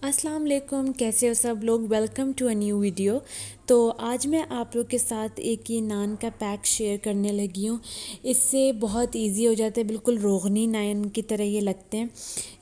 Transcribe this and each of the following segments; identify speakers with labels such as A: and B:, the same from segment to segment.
A: अस्सलाम वालेकुम, कैसे हो सब लोग। Welcome to a new video. तो आज मैं आप लोग के साथ एक ये नान का पैक शेयर करने लगी हूँ। इससे बहुत इजी हो जाता है, बिल्कुल रोगनी नान की तरह ये लगते हैं।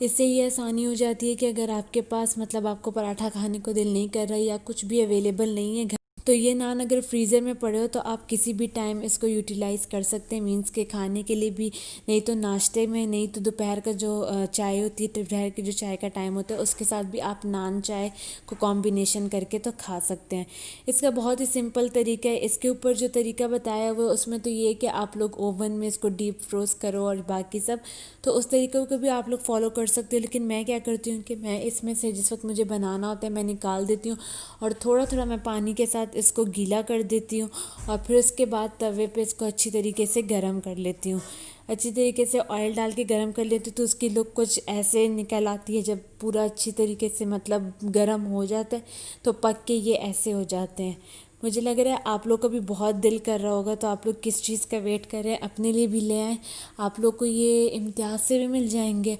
A: इससे ये आसानी हो जाती है कि अगर आपके पास मतलब आपको पराठा खाने को दिल नहीं कर रहा या कुछ भी अवेलेबल नहीं है घर, तो ये नान अगर फ्रीज़र में पड़े हो तो आप किसी भी टाइम इसको यूटिलाइज़ कर सकते हैं। मीन्स के खाने के लिए भी, नहीं तो नाश्ते में, नहीं तो दोपहर का जो चाय होती है, दोपहर की जो चाय का टाइम होता है उसके साथ भी आप नान चाय को कॉम्बिनेशन करके तो खा सकते हैं। इसका बहुत ही सिंपल तरीका है। इसके ऊपर जो तरीका बताया हुआ है उसमें तो ये है कि आप लोग ओवन में इसको डीप फ्रोज करो और बाकी सब, तो उस तरीक़े को भी आप लोग फॉलो कर सकते हो। लेकिन मैं क्या करती हूँ कि मैं इसमें से जिस वक्त मुझे बनाना होता है मैं निकाल देती हूँ और थोड़ा थोड़ा मैं पानी के साथ इसको गीला कर देती हूँ और फिर उसके बाद तवे पे इसको अच्छी तरीके से गरम कर लेती हूँ। अच्छी तरीके से ऑयल डाल के गरम कर लेती हूँ तो उसकी लुक कुछ ऐसे निकल आती है। जब पूरा अच्छी तरीके से मतलब गरम हो जाता है तो पक के ये ऐसे हो जाते हैं। मुझे लग रहा है आप लोग का भी बहुत दिल कर रहा होगा, तो आप लोग किस चीज़ का वेट कर रहे हैं, अपने लिए भी ले आएँ। आप लोग को ये इम्तियाज़ से भी मिल जाएंगे,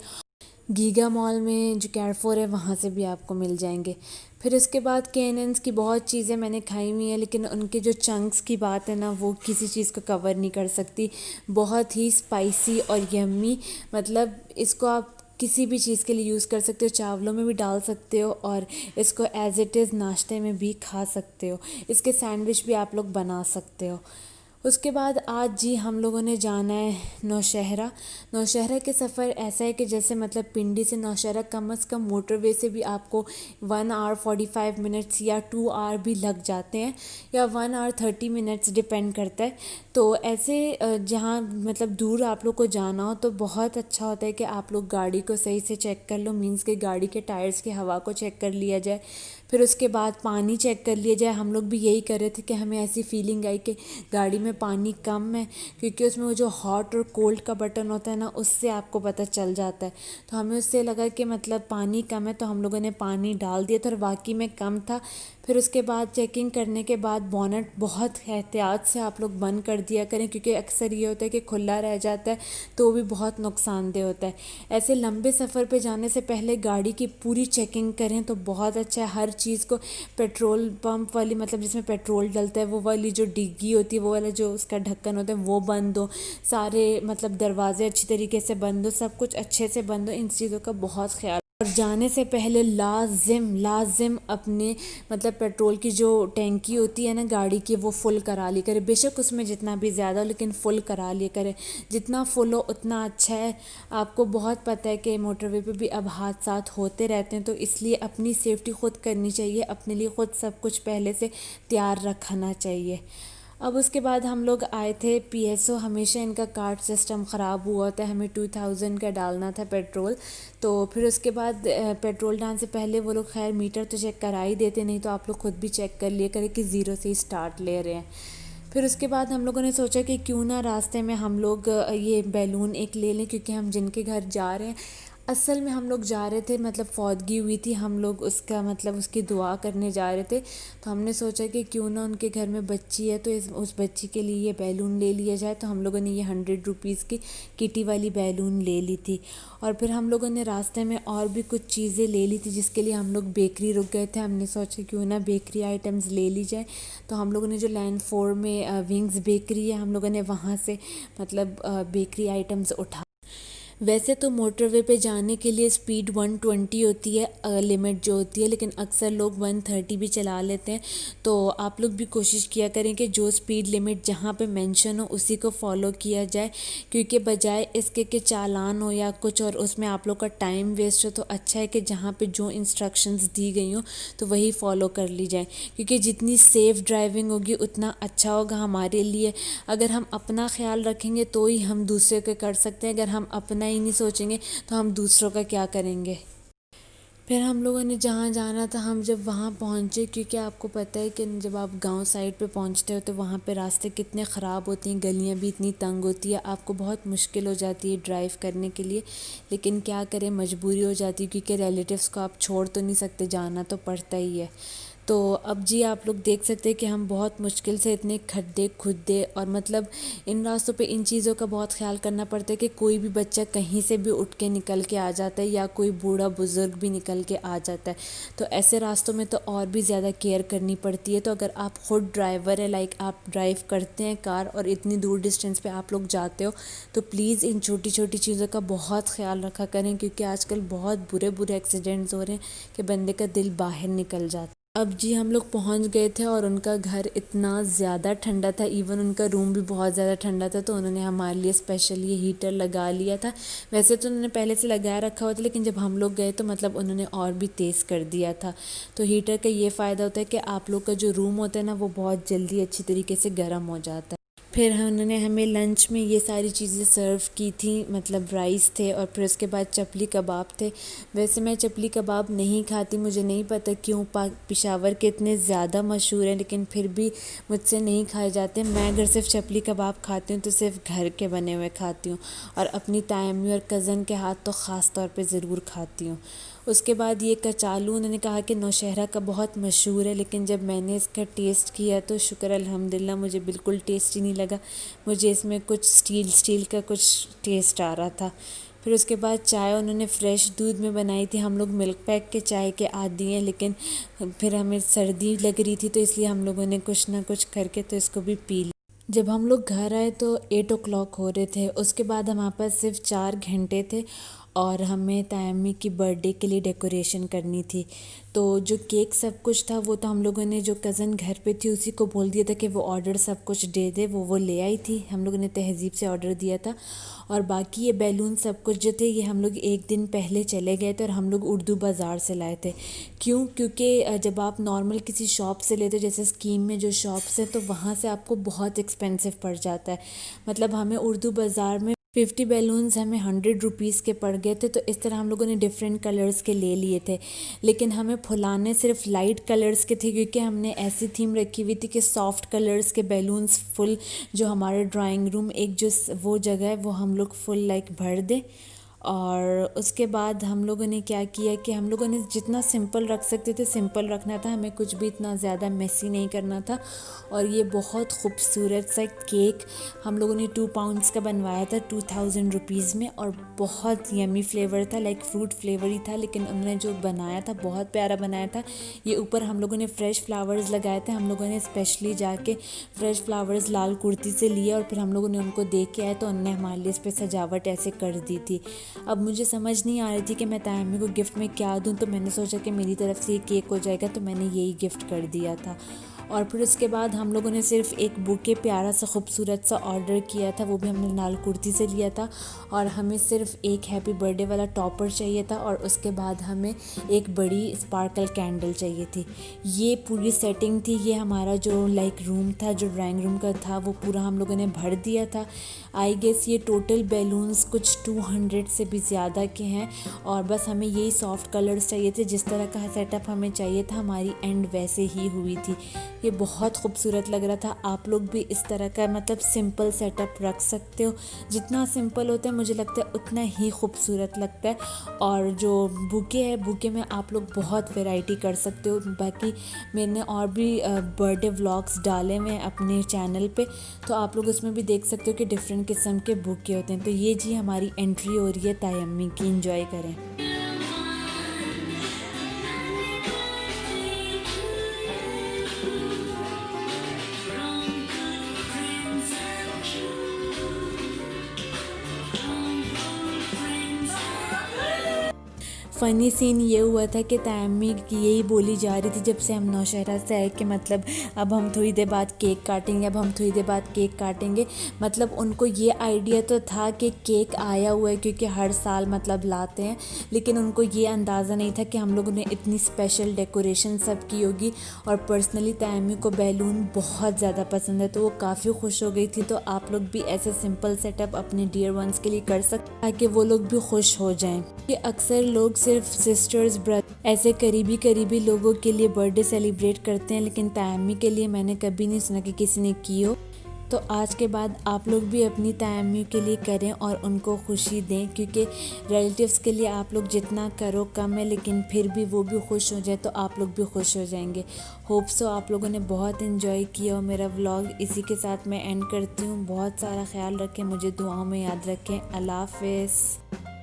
A: गीगा मॉल में जो कैरफोर है वहाँ से भी आपको मिल जाएंगे। फिर इसके बाद केनन्स की बहुत चीज़ें मैंने खाई हुई हैं, लेकिन उनके जो चंक्स की बात है ना, वो किसी चीज़ को कवर नहीं कर सकती। बहुत ही स्पाइसी और यम्मी, मतलब इसको आप किसी भी चीज़ के लिए यूज़ कर सकते हो, चावलों में भी डाल सकते हो और इसको एज़ इट इज़ नाश्ते में भी खा सकते हो। इसके सैंडविच भी आप लोग बना सकते हो। उसके बाद आज जी हम लोगों ने जाना है नौशहरा। नौशहरा के सफ़र ऐसा है कि जैसे मतलब पिंडी से नौशहरा कम से कम मोटरवे से भी आपको 1 आवर 45 मिनट्स या 2 आवर भी लग जाते हैं, या 1 आवर 30 मिनट्स, डिपेंड करता है। तो ऐसे जहाँ मतलब दूर आप लोग को जाना हो तो बहुत अच्छा होता है कि आप लोग गाड़ी को सही से चेक कर लो। मीन्स के गाड़ी के टायर्स की हवा को चेक कर लिया जाए, फिर उसके बाद पानी चेक कर लिया जाए। हम लोग भी यही कर रहे थे कि हमें ऐसी फीलिंग आई कि गाड़ी में पानी कम है, क्योंकि उसमें वो जो हॉट और कोल्ड का बटन होता है ना, उससे आपको पता चल जाता है। तो हमें उससे लगा कि मतलब पानी कम है, तो हम लोगों ने पानी डाल दिया था और वाकई में कम था। फिर उसके बाद चेकिंग करने के बाद बोनट बहुत एहतियात से आप लोग बंद कर दिया करें, क्योंकि अक्सर ये होता है कि खुला रह जाता है तो भी बहुत नुकसानदेह होता है। ऐसे लंबे सफ़र पे जाने से पहले गाड़ी की पूरी चेकिंग करें तो बहुत अच्छा है। हर चीज़ को, पेट्रोल पंप वाली मतलब जिसमें पेट्रोल डलता है वो वाली जो डिग्गी होती है, वो वाला जो उसका ढक्कन होता है वो बंद हो, सारे मतलब दरवाजे अच्छी तरीके से बंद हो, सब कुछ अच्छे से बंद हो। इन चीज़ों का बहुत ख्याल। और जाने से पहले लाजिम लाजिम अपने मतलब पेट्रोल की जो टैंकी होती है ना गाड़ी की, वो फुल करा ली करे। बेशक उसमें जितना भी ज़्यादा हो, लेकिन फुल करा लिया करे। जितना फुल हो उतना अच्छा है। आपको बहुत पता है कि मोटरवे पे भी अब हादसात होते रहते हैं, तो इसलिए अपनी सेफ्टी खुद करनी चाहिए, अपने लिए खुद सब कुछ पहले से तैयार रखना चाहिए। अब उसके बाद हम लोग आए थे पीएसओ। हमेशा इनका कार्ड सिस्टम ख़राब हुआ होता है। हमें 2000 का डालना था पेट्रोल, तो फिर उसके बाद पेट्रोल डालने से पहले वो लोग खैर मीटर तो चेक करा ही देते, नहीं तो आप लोग खुद भी चेक कर लिए करें कि ज़ीरो से ही स्टार्ट ले रहे हैं। फिर उसके बाद हम लोगों ने सोचा कि क्यों ना रास्ते में हम लोग ये बैलून एक ले लें, क्योंकि हम जिनके घर जा रहे हैं, असल में हम लोग जा रहे थे मतलब फौतगी हुई थी, हम लोग उसका मतलब उसकी दुआ करने जा रहे थे। तो हमने सोचा कि क्यों ना उनके घर में बच्ची है तो उस बच्ची के लिए ये बैलून ले लिया जाए। तो हम लोगों ने ये 100 रुपीज़ की किटी वाली बैलून ले ली थी। और फिर हम लोगों ने रास्ते में और भी कुछ चीज़ें ले ली थी, जिसके लिए हम लोग बेकरी रुक गए थे। हमने सोचा क्यों ना बेकरी आइटम्स ले ली जाए। तो हम लोगों ने जो लैंड 4 में विंग्स बेकरी है, हम लोगों ने वहाँ से मतलब बेकरी आइटम्स उठा। वैसे तो मोटरवे पे जाने के लिए स्पीड 120 होती है लिमिट जो होती है, लेकिन अक्सर लोग 130 भी चला लेते हैं। तो आप लोग भी कोशिश किया करें कि जो स्पीड लिमिट जहाँ पे मेंशन हो उसी को फॉलो किया जाए, क्योंकि बजाय इसके कि चालान हो या कुछ और उसमें आप लोग का टाइम वेस्ट हो, तो अच्छा है कि जहाँ पे जो इंस्ट्रक्शंस दी गई हो तो वही फॉलो कर ली जाए। क्योंकि जितनी सेफ़ ड्राइविंग होगी उतना अच्छा होगा हमारे लिए। अगर हम अपना ख्याल रखेंगे तो ही हम दूसरे को कर सकते हैं। अगर हम अपना ही नहीं सोचेंगे तो हम दूसरों का क्या करेंगे। फिर हम लोगों ने जहाँ जाना था हम जब वहाँ पहुँचे, क्योंकि आपको पता है कि जब आप गांव साइड पे पहुँचते हो तो वहाँ पे रास्ते कितने ख़राब होते हैं, गलियाँ भी इतनी तंग होती है, आपको बहुत मुश्किल हो जाती है ड्राइव करने के लिए। लेकिन क्या करें, मजबूरी हो जाती है, क्योंकि रिलेटिव्स को आप छोड़ तो नहीं सकते, जाना तो पड़ता ही है। तो अब जी आप लोग देख सकते हैं कि हम बहुत मुश्किल से इतने खड्डे खुदे और मतलब इन रास्तों पे इन चीज़ों का बहुत ख्याल करना पड़ता है कि कोई भी बच्चा कहीं से भी उठ के निकल के आ जाता है या कोई बूढ़ा बुज़ुर्ग भी निकल के आ जाता है। तो ऐसे रास्तों में तो और भी ज़्यादा केयर करनी पड़ती है। तो अगर आप खुद ड्राइवर है, लाइक आप ड्राइव करते हैं कार और इतनी दूर डिस्टेंस पे आप लोग जाते हो, तो प्लीज़ इन छोटी छोटी चीज़ों का बहुत ख्याल रखा करें, क्योंकि आजकल बहुत बुरे बुरे एक्सीडेंट्स हो रहे हैं कि बंदे का दिल बाहर निकल जाता है। अब जी हम लोग पहुंच गए थे और उनका घर इतना ज़्यादा ठंडा था, इवन उनका रूम भी बहुत ज़्यादा ठंडा था। तो उन्होंने हमारे लिए स्पेशल ये हीटर लगा लिया था। वैसे तो उन्होंने पहले से लगाया रखा हुआ था, लेकिन जब हम लोग गए तो मतलब उन्होंने और भी तेज़ कर दिया था। तो हीटर का ये फ़ायदा होता है कि आप लोग का जो रूम होता है ना, वो बहुत जल्दी अच्छी तरीके से गर्म हो जाता है। फिर उन्होंने हमें लंच में ये सारी चीज़ें सर्व की थी, मतलब राइस थे और फिर उसके बाद चपली कबाब थे। वैसे मैं चपली कबाब नहीं खाती, मुझे नहीं पता क्यों, पेशावर के इतने ज़्यादा मशहूर हैं, लेकिन फिर भी मुझसे नहीं खाए जाते। मैं अगर सिर्फ चपली कबाब खाती हूँ तो सिर्फ घर के बने हुए खाती हूँ, और अपनी तायम्मी और कज़न के हाथ तो ख़ास तौर पे ज़रूर खाती हूँ। उसके बाद ये कचालू, उन्होंने कहा कि नौशहरा का बहुत मशहूर है, लेकिन जब मैंने इसका टेस्ट किया तो शुक्र अल्हम्दुलिल्लाह मुझे बिल्कुल टेस्टी नहीं लगा। मुझे इसमें कुछ स्टील का कुछ टेस्ट आ रहा था। फिर उसके बाद चाय उन्होंने फ़्रेश दूध में बनाई थी। हम लोग मिल्क पैक के चाय के आदी हैं, लेकिन फिर हमें सर्दी लग रही थी तो इसलिए हम लोगों ने कुछ ना कुछ करके तो इसको भी पी लिया। जब हम लोग घर आए तो 8 o'clock हो रहे थे। उसके बाद हमारे पास सिर्फ 4 घंटे थे और हमें तायम्मी की बर्थडे के लिए डेकोरेशन करनी थी। तो जो केक सब कुछ था वो तो हम लोगों ने, जो कज़न घर पे थी उसी को बोल दिया था कि वो ऑर्डर सब कुछ दे दे। वो ले आई थी, हम लोगों ने तहज़ीब से ऑर्डर दिया था। और बाकी ये बैलून सब कुछ जो थे ये हम लोग एक दिन पहले चले गए थे और हम लोग उर्दू बाज़ार से लाए थे। क्यों? क्योंकि जब आप नॉर्मल किसी शॉप से लेते हो, जैसे स्कीम में जो शॉप्स है, तो वहाँ से आपको बहुत एक्सपेंसिव पड़ जाता है। मतलब हमें उर्दू बाज़ार में 50 बैलून्स हमें 100 रुपीज़ के पड़ गए थे। तो इस तरह हम लोगों ने डिफरेंट कलर्स के ले लिए थे, लेकिन हमें फुलाने सिर्फ लाइट कलर्स के थे, क्योंकि हमने ऐसी थीम रखी हुई थी कि सॉफ्ट कलर्स के बैलून्स फुल, जो हमारे ड्राइंग रूम एक जो वो जगह है वो हम लोग फुल लाइक भर दें। और उसके बाद हम लोगों ने क्या किया कि हम लोगों ने जितना सिंपल रख सकते थे सिंपल रखना था, हमें कुछ भी इतना ज़्यादा मेसी नहीं करना था। और ये बहुत खूबसूरत सा केक हम लोगों ने 2 पाउंड्स का बनवाया था 2000 रुपीज़ में, और बहुत यमी फ्लेवर था, लाइक फ्रूट फ्लेवर ही था, लेकिन उन्होंने जो बनाया था बहुत प्यारा बनाया था। ये ऊपर हम लोगों ने फ्रेश फ्लावर्स लगाए थे। हम लोगों ने स्पेशली जाके फ्रेश फ्लावर्स लाल कुर्ती से लिए और फिर हम लोगों ने उनको दे के आए, तो उन्होंने हमारे लिए इस पर सजावट ऐसे कर दी थी। अब मुझे समझ नहीं आ रही थी कि मैं तायम्मी को गिफ्ट में क्या दूं, तो मैंने सोचा कि मेरी तरफ से ये केक हो जाएगा, तो मैंने यही गिफ्ट कर दिया था। और फिर उसके बाद हम लोगों ने सिर्फ एक बुके प्यारा सा खूबसूरत सा ऑर्डर किया था, वो भी हमने लाल कुर्ती से लिया था। और हमें सिर्फ एक हैप्पी बर्थडे वाला टॉपर चाहिए था, और उसके बाद हमें एक बड़ी स्पार्कल कैंडल चाहिए थी। ये पूरी सेटिंग थी। ये हमारा जो लाइक रूम था, जो ड्राइंग रूम का था, वो पूरा हम लोगों ने भर दिया था। आई गेस ये टोटल बैलून्स कुछ 200 से भी ज़्यादा के हैं, और बस हमें यही सॉफ्ट कलर्स चाहिए थे। जिस तरह का सेटअप हमें चाहिए था हमारी एंड वैसे ही हुई थी। ये बहुत खूबसूरत लग रहा था। आप लोग भी इस तरह का मतलब सिंपल सेटअप रख सकते हो। जितना सिंपल होता है मुझे लगता है उतना ही खूबसूरत लगता है। और जो बुके है, बुके में आप लोग बहुत वैरायटी कर सकते हो। बाकी मैंने और भी बर्थडे व्लॉग्स डाले हुए हैं अपने चैनल पे, तो आप लोग उसमें भी देख सकते हो कि डिफरेंट किस्म के बुके होते हैं। तो ये जी हमारी एंट्री हो रही है तायम्मी की, एंजॉय करें। फ़नी सीन ये हुआ था कि तायम्मी की यही बोली जा रही थी जब से हम नौशहरा से आए कि मतलब अब हम थोड़ी देर बाद केक काटेंगे, अब हम थोड़ी देर बाद केक काटेंगे। मतलब उनको ये आइडिया तो था कि केक आया हुआ है, क्योंकि हर साल मतलब लाते हैं, लेकिन उनको ये अंदाज़ा नहीं था कि हम लोगों ने इतनी स्पेशल डेकोरेशन सब की होगी। और पर्सनली तायम्मी को बैलून बहुत ज़्यादा पसंद है, तो वो काफ़ी खुश हो गई थी। तो आप लोग भी ऐसे सिंपल सेटअप अपने डियर वंस के लिए कर सकते हैं ताकि वो लोग भी खुश हो जाएं। कि अक्सर लोग सिर्फ सिस्टर्स, ब्रदर, ऐसे करीबी लोगों के लिए बर्थडे सेलिब्रेट करते हैं, लेकिन तायम्मी के लिए मैंने कभी नहीं सुना कि किसी ने की हो। तो आज के बाद आप लोग भी अपनी तैयारी के लिए करें और उनको खुशी दें, क्योंकि रिलेटिव्स के लिए आप लोग जितना करो कम है, लेकिन फिर भी वो भी खुश हो जाए तो आप लोग भी खुश हो जाएंगे। होप सो आप लोगों ने बहुत इन्जॉय किया और मेरा व्लॉग इसी के साथ मैं एंड करती हूँ। बहुत सारा ख्याल रखें, मुझे दुआओं में याद रखें। अल्लाह हाफ़िज़।